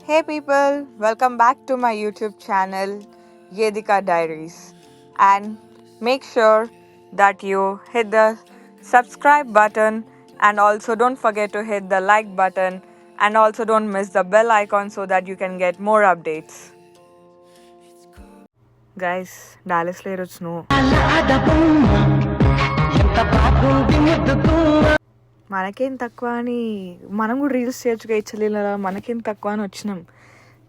Hey people, welcome back to my YouTube channel Yedika Diaries, and make sure that you hit the subscribe button and also don't forget to hit the like button and also don't miss the bell icon so that you can get more updates. Guys, Dallas lo snow. మనకేం తక్కువ అని మనం కూడా reels చేయొచ్చుగా ఇచ్చలేలా, మనకేం తక్కువ అని వచ్చినాం.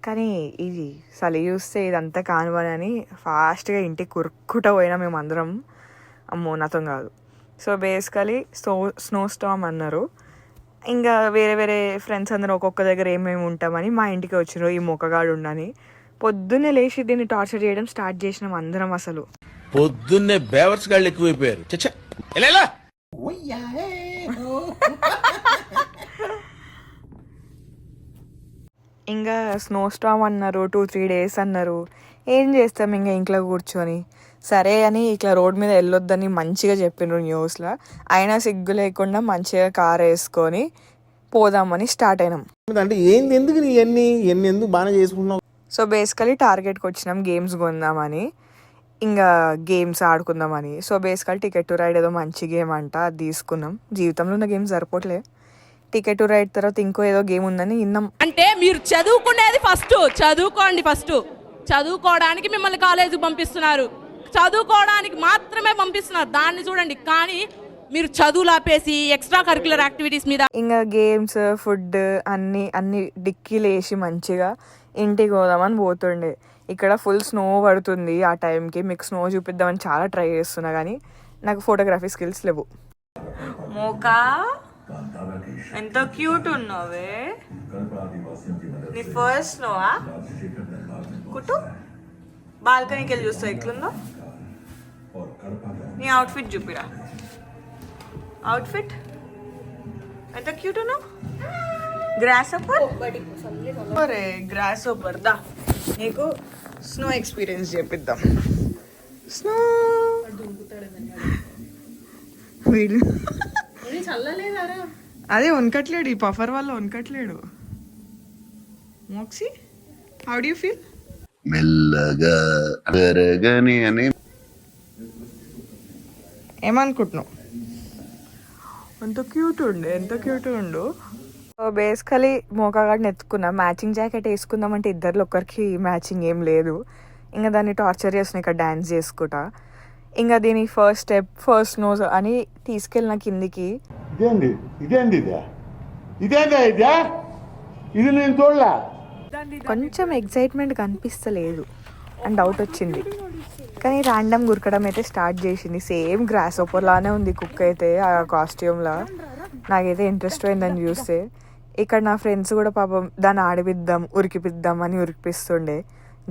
కానీ ఇది చలి చూస్తే ఇదంతా కానివ్వని అని ఫాస్ట్గా ఇంటికి కురుక్కుంటూ పోయినా మేము అందరం. అమ్మో నాతో కాదు. సో బేసికలీ స్నో స్టామ్ అన్నారు. ఇంకా వేరే వేరే ఫ్రెండ్స్ అందరూ ఒక్కొక్క దగ్గర ఏమేమి ఉంటామని మా ఇంటికి వచ్చినారు ఈ మొక్కగాడు ఉండని. పొద్దున్నే లేచి దీన్ని టార్చర్ చేయడం స్టార్ట్ చేసినాం అందరం. అసలు పొద్దున్నే బేవర్స్ గాళ్ళు ఎక్కువైపోయారు. ఇంకా స్నో స్టామ్ అన్నారు, 2-3 days అన్నారు. ఏం చేస్తాం ఇంకా ఇంట్లో కూర్చొని. సరే అని ఇట్లా రోడ్ మీద వెళ్ళొద్దని మంచిగా చెప్పిండ్రు న్యూస్లో. అయినా సిగ్గు లేకుండా మంచిగా కార్ వేసుకొని పోదామని స్టార్ట్ అయినాం. అంటే ఏంది, ఎందుకు ఎన్ని ఎందుకు బాగా చేసుకుంటున్నావు? సో బేసికలీ టార్గెట్కి వచ్చినాం గేమ్స్ కొందామని, ఇంకా గేమ్స్ ఆడుకుందామని. సో బేసికల్ టికెట్ టు రైడ్ ఏదో మంచి గేమ్ అంట, అది తీసుకున్నాం. జీవితంలో ఉన్న గేమ్స్ సరిపోట్లే. టికెట్ టు రైడ్ తర్వాత ఇంకో ఏదో గేమ్ ఉందని విన్నాం. అంటే మీరు చదువుకునేది చదువుకోండి. చదువుకోవడానికి మిమ్మల్ని కాలేజీకి పంపిస్తున్నారు, చదువుకోవడానికి మాత్రమే పంపిస్తున్నారు, దాన్ని చూడండి. కానీ మీరు చదువులు ఆపేసి ఎక్స్ట్రా కరిక్యులర్ యాక్టివిటీస్ మీద ఇంకా గేమ్స్, ఫుడ్ అన్ని డిక్కీలు వేసి మంచిగా ఇంటికి పోదామని పోతుండే. ఇక్కడ ఫుల్ స్నో పడుతుంది ఆ టైంకి. మీకు స్నో చూపిద్దామని చాలా ట్రై చేస్తున్నా కానీ నాకు ఫోటోగ్రఫీ స్కిల్స్ లేవు. మోకా ఎంత క్యూట్ ఉన్నావే. నీ ఫస్ట్ స్నోవా? కుట్టు బాల్కనీకి వెళ్ళి చూస్తావు ఎట్లుందో. నీ అవుట్ఫిట్ చూపిరా. అవుట్ఫిట్ ఎంత క్యూట్ ఉన్నావు. గ్రాస్ ఓపర్, అరే గ్రాస్ ఓపర్ దా, నీకు స్నో ఎక్స్పీరియన్స్ చేపిద్దాం. స్నో వీడు అదే వనకట్లేడు, ఈ పఫర్ వల్ల వనకట్లేడు. మోక్సీ, హౌ డు యూ ఫీల్? మెల్లగా జరగని అని ఏమనుకుంటున్నావు? ఎంత క్యూట్ ఉండు. బేసికలీ మోకాగాడిని ఎత్తుకున్నా. మ్యాచింగ్ జాకెట్ వేసుకుందామంటే ఇద్దరిలో ఒకరికి మ్యాచింగ్ ఏం లేదు. ఇంకా దాన్ని టార్చర్ చేస్తున్నా ఇక్కడ డ్యాన్స్ చేసుకుంటా. ఇంకా దీని ఫస్ట్ స్టెప్ ఫస్ట్ స్నోస్ అని తీసుకెళ్ళిన కిందికి. కొంచెం ఎగ్జైట్మెంట్ కనిపిస్తలేదు అని డౌట్ వచ్చింది. కానీ ర్యాండమ్ గురకడం అయితే స్టార్ట్ చేసింది. సేమ్ గ్రాస్ ఓపర్ లానే ఉంది కుక్ అయితే ఆ కాస్ట్యూమ్లా. నాకైతే ఇంట్రెస్ట్ అయిందని చూస్తే. ఇక్కడ నా ఫ్రెండ్స్ కూడా పాపం దాన్ని ఆడిపిద్దాం ఉరికిపిద్దాం అని ఉరికిపిస్తుండే.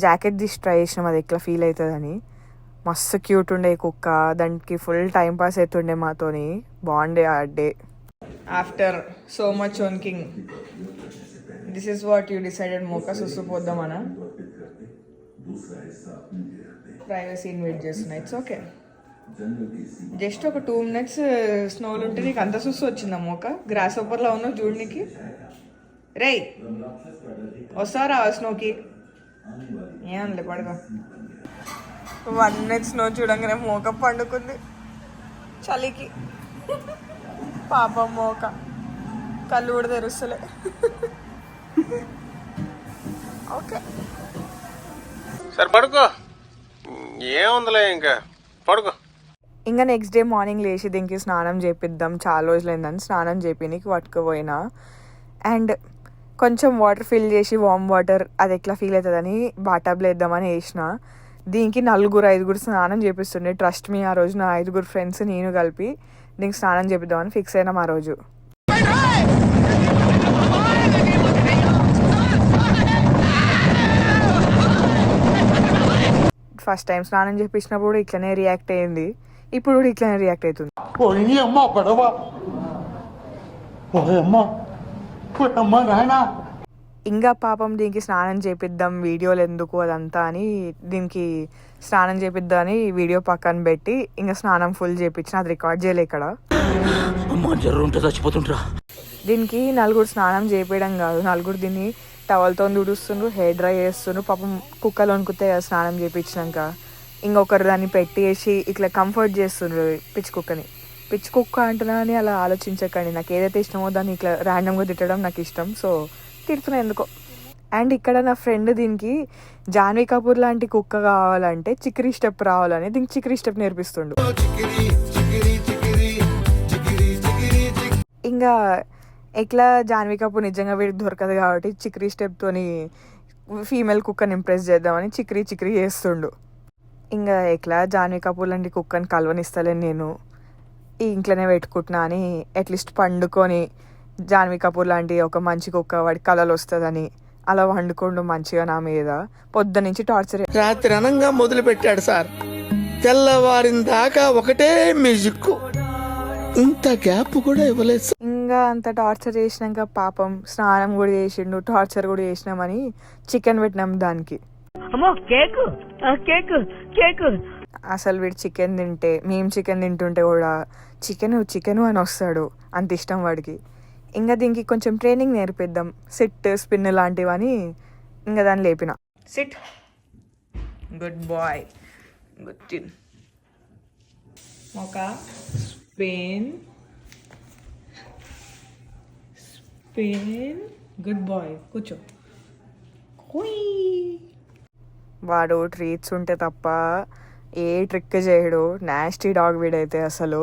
జాకెట్ తీసి ట్రై చేసినాం అది ఎట్లా ఫీల్ అవుతుందని. మస్తు క్యూట్ ఉండే కుక్క. దానికి ఫుల్ టైం పాస్ అవుతుండే మాతోని. బాగుండే ఆ day. After so much working, this is what you decided మోకా? సుసుపోద్దామనా? ప్రైవసీ ఇన్వైట్ చేస్తున్నా. It's okay. జస్ట్ ఒక 2 minutes స్నోలు ఉంటే నీకు అంత సుస్సు వచ్చిందా మోక? గ్రాస్ ఓపర్లో ఉన్నావు చూడనికి. రే వస్తారా స్నోకి? ఏమనలే పడగా. 1 minute స్నో చూడంగానే మోక పండుకుంది చలికి. పాపం మోక కళ్ళు కూడా తెరుస్తలే. ఓకే సరే పడుకో, ఏముందిలే ఇంకా పడుకో. ఇంకా నెక్స్ట్ డే మార్నింగ్ లేచి దీనికి స్నానం చేపిద్దాం, చాలా రోజులైందని స్నానం చేపినికి పట్టుకుపోయినా. అండ్ కొంచెం వాటర్ ఫిల్ చేసి వామ్ వాటర్ అది ఎట్లా ఫీల్ అవుతుందని బాటబ్లో వేద్దామని వేసిన. దీనికి 4-5 స్నానం చేపిస్తుండే. ట్రస్ట్ మీ, ఆ రోజు నా 5 ఫ్రెండ్స్ నేను కలిపి దీనికి స్నానం చేపిద్దామని ఫిక్స్ అయినాం ఆ రోజు. ఫస్ట్ టైం స్నానం చేపించినప్పుడు ఇట్లనే రియాక్ట్ అయ్యింది, ఇప్పుడు కూడా ఇట్లనే రియాక్ట్ అవుతుంది. ఇంకా పాపం దీనికి స్నానం చేపిద్దాం వీడియోలు ఎందుకు అదంతా అని దీనికి స్నానం చేపిద్దాం అని వీడియో పక్కన పెట్టి ఇంకా స్నానం ఫుల్ చేపించిన. అది రికార్డ్ చేయలే ఇక్కడ. దీనికి 4 స్నానం చేపించడం కాదు, 4 దీన్ని టవల్తో తుడుస్తుండ్రు, హెయిర్ డ్రై చేస్తుండ్రు. పాపం కుక్కలు వణుకుతాయి కదా స్నానం చేయించినాక. ఇంకొకరు దాన్ని పెట్టేసి ఇట్లా కంఫర్ట్ చేస్తుండ్రు పిచ్చి కుక్కని. పిచ్చి కుక్క అంటున్నా అని అలా ఆలోచించకండి. నాకు ఏదైతే ఇష్టమో దాన్ని ఇట్లా ర్యాండమ్గా తిట్టడం నాకు ఇష్టం, సో తిడుతున్నా ఎందుకో. అండ్ ఇక్కడ నా ఫ్రెండ్ దీనికి జాన్వీ కపూర్ లాంటి కుక్క కావాలంటే చిక్రీ స్టెప్ రావాలని దీనికి చిక్రీ స్టెప్ నేర్పిస్తుండు. ఇంకా ఎట్లా జాన్వీ కపూర్ నిజంగా వీడికి దొరకదు కాబట్టి చిక్రీ స్టెప్తోని ఫీమేల్ కుక్కని ఇంప్రెస్ చేద్దామని చిక్రీ చిక్రీ చేస్తుండు. ఇంకా ఎట్లా జాన్వీ కపూర్ లాంటి కుక్కని కలవనిస్తలేను నేను, ఈ ఇంట్లోనే పెట్టుకుంటున్నా అని అట్లీస్ట్ పండుకొని జాన్వీ కపూర్ లాంటి ఒక మంచి కుక్క వాడి కలలు వస్తుందని అలా వండుకోండు మంచిగా నా మీద. పొద్దు నుంచి టార్చర్. రాత్రి అనంగా మొదలు పెట్టాడు సార్, తెల్లవారిన దాకా ఒకటే మ్యూజిక్, ఇంత గ్యాప్ కూడా ఇవ్వలేదు. ఇంకా అంత టార్చర్ చేసినాక పాపం స్నానం కూడా చేసిండు, టార్చర్ కూడా చేసినామని చికెన్ పెట్టినాం దానికి. అసలు వీడు చికెన్ తింటే, మేము చికెన్ తింటుంటే కూడా చికెను అని వస్తాడు, అంత ఇష్టం వాడికి. ఇంకా దీనికి కొంచెం ట్రైనింగ్ నేర్పిద్దాం, సిట్ స్పిన్ లాంటివని ఇంకా దాన్ని లేపిన. సిట్, గుడ్ బాయ్, గుడ్ చిన్. ఒక స్పిన్, స్పిన్, గుడ్ బాయ్, కూర్చో. వాడు ట్రీట్స్ ఉంటే తప్ప ఏ ట్రిక్ చేయడు, నాస్టీ డాగ్ వీడైతే అసలు.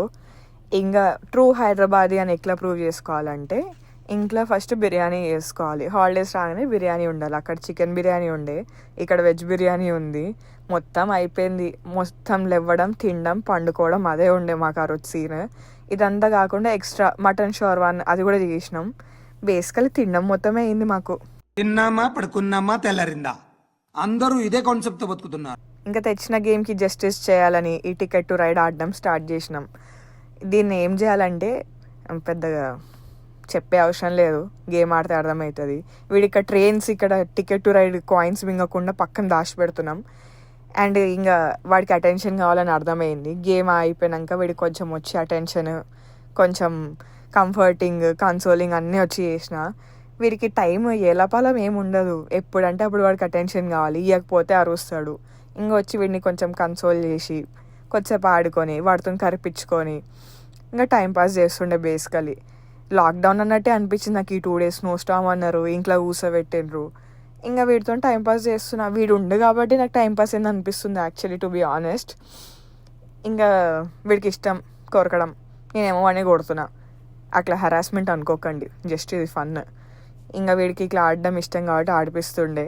ఇంకా ట్రూ హైదరాబాదీ అని ఎట్లా ప్రూవ్ చేసుకోవాలంటే ఇంట్లో ఫస్ట్ బిర్యానీ చేసుకోవాలి. హాలిడేస్ రాగానే బిర్యానీ ఉండాలి. అక్కడ చికెన్ బిర్యానీ ఉండే, ఇక్కడ వెజ్ బిర్యానీ ఉంది. మొత్తం అయిపోయింది, మొత్తం లేవడం, తినడం, పండుకోవడం అదే ఉండే మాకు ఆ రోజు సీన్. ఇదంతా కాకుండా ఎక్స్ట్రా మటన్ షోర్వాన్ అది కూడా చేసినాం. బేసికలీ తినడం మొత్తమే అయింది మాకు. తిన్నామా పడుకున్నామా తెల్లారిందా, అందరూ ఇదే కాన్సెప్ట్తో బతుకుతున్నారు. ఇంకా తెచ్చిన గేమ్కి జస్టిస్ చేయాలని ఈ టికెట్ టు రైడ్ ఆడడం స్టార్ట్ చేసినాం. దీన్ని ఏం చేయాలంటే పెద్దగా చెప్పే అవసరం లేదు, గేమ్ ఆడితే అర్థమవుతుంది. వీడి ఇక్కడ ట్రైన్స్, ఇక్కడ టికెట్ టు రైడ్ కాయిన్స్ మింగకుండా పక్కన దాచి పెడుతున్నాం. అండ్ ఇంకా వాడికి అటెన్షన్ కావాలని అర్థమైంది. గేమ్ అయిపోయాక వీడికి కొంచెం వచ్చి అటెన్షన్, కొంచెం కంఫర్టింగ్, కన్సోలింగ్ అన్నీ వచ్చి చేసిన. వీడికి టైం ఏలపాలం ఏమి ఉండదు, ఎప్పుడంటే అప్పుడు వాడికి అటెన్షన్ కావాలి, ఇవ్వకపోతే అరుస్తాడు. ఇంకా వచ్చి వీడిని కొంచెం కన్సోల్ చేసి కొద్దిసేపు ఆడుకొని వాడితో కరిపించుకొని ఇంకా టైంపాస్ చేస్తుండే. బేసికలీ లాక్డౌన్ అన్నట్టే అనిపించింది నాకు. ఈ 2 days స్నో స్టామ్ అన్నారు, ఇంట్లో కూర్చోబెట్టిండ్రు. ఇంకా వీడితో టైంపాస్ చేస్తున్నా. వీడు ఉండు కాబట్టి నాకు టైంపాస్ ఏంది అనిపిస్తుంది యాక్చువల్లీ, టు బీ ఆనెస్ట్. ఇంకా వీడికి ఇష్టం కొరకడం, నేనేమో వాడిని కొడుతున్నా. అట్లా హరాస్మెంట్ అనుకోకండి, జస్ట్ ఇది ఫన్. ఇంకా వీడికి ఇట్లా ఆడడం ఇష్టం కాబట్టి ఆడిపిస్తుండే.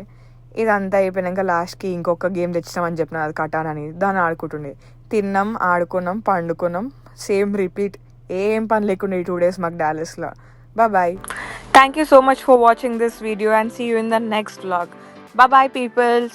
ఇదంతా అయిపోయినాక లాస్ట్కి ఇంకొక గేమ్ తెచ్చినామని చెప్పిన, అది కటాన్ అని. దాన్ని ఆడుకుంటుండే. తిన్నాం, ఆడుకున్నాం, పండుకున్నాం, సేమ్ రిపీట్. ఏం పని లేకుండా ఈ 2 days మాకు డాలస్లో. Bye. Thank you so much for watching this video and see you in the next vlog. Bye people.